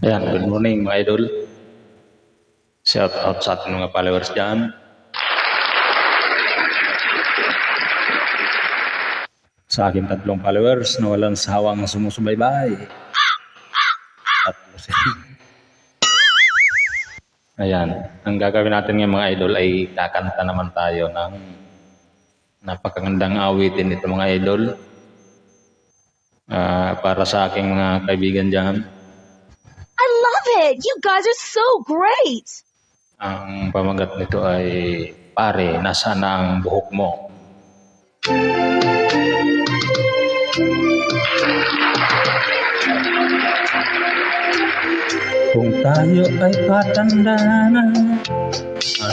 Ayan, good morning mga idol. Shout out sa ating mga followers dyan. Sa aking 3 followers na walang sawang sumusubaybay. Ayan, ang gagawin natin ng mga idol ay kakanta naman tayo ng napakagandang awitin nito mga idol. Para sa aking mga kaibigan dyan. I love it! You guys are so great! Ang pamagat nito ay, pare, nasaan na ang buhok mo? Kung tayo ay patanda na,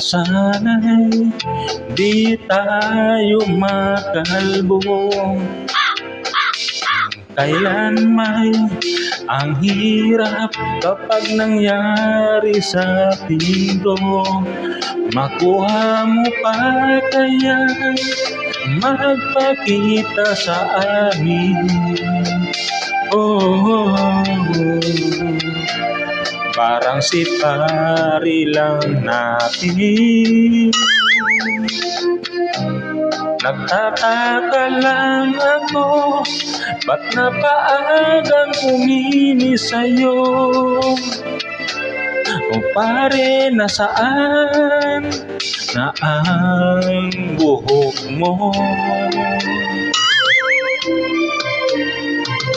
sana'y di tayo makalbo. Kailan may ang hirap kapag nangyari sa ating to. Makuha mo pa kaya magpakita sa amin. Parang si pari lang natin. Nagtataka lang ako, ba't napaagang umini sa'yo? O pare, nasaan na ang buhok mo?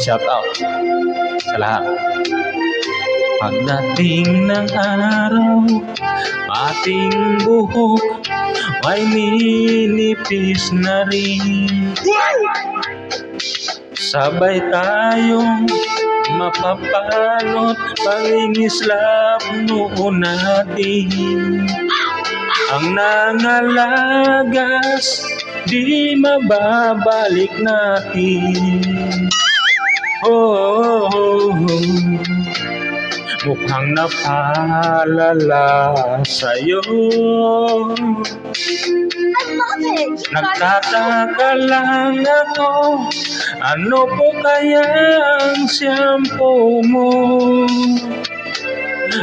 Shout out sa lahat. Pagdating ng araw, ating buhok ay ninipis na rin. Sabay tayong mapapalot pangingislap noon natin. Ang nangalagas di mababalik natin. Mukhang napalala sa'yo. I love it! You guys Nagtataka lang ako, ano po kaya ang shampoo mo?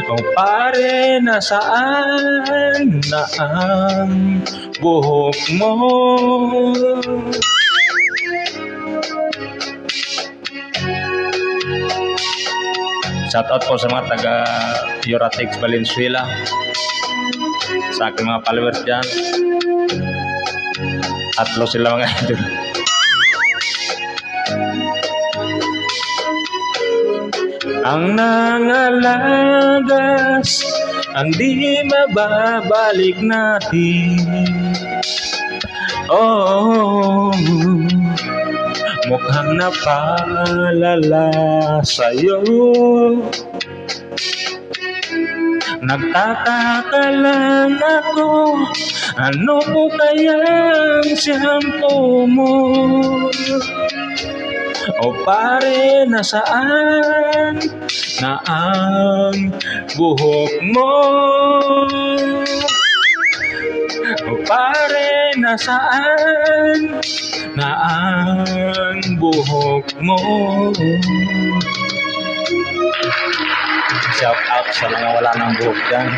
O pare, nasaan na ang buhok mo? Shout out po sa mga taga Yoratex Valenzuela, sa aking mga followers dyan. 3 sila mga idol. Ang nangalagas, ang di mababalik natin. Mukhang napalala sa'yo. Nagtataka lang ako, ano po kaya ang shampoo mo? O pare, nasaan na ang buhok mo? O pare, nasaan na ang buhok mo? Shout out sa mga wala ng buhok dyan.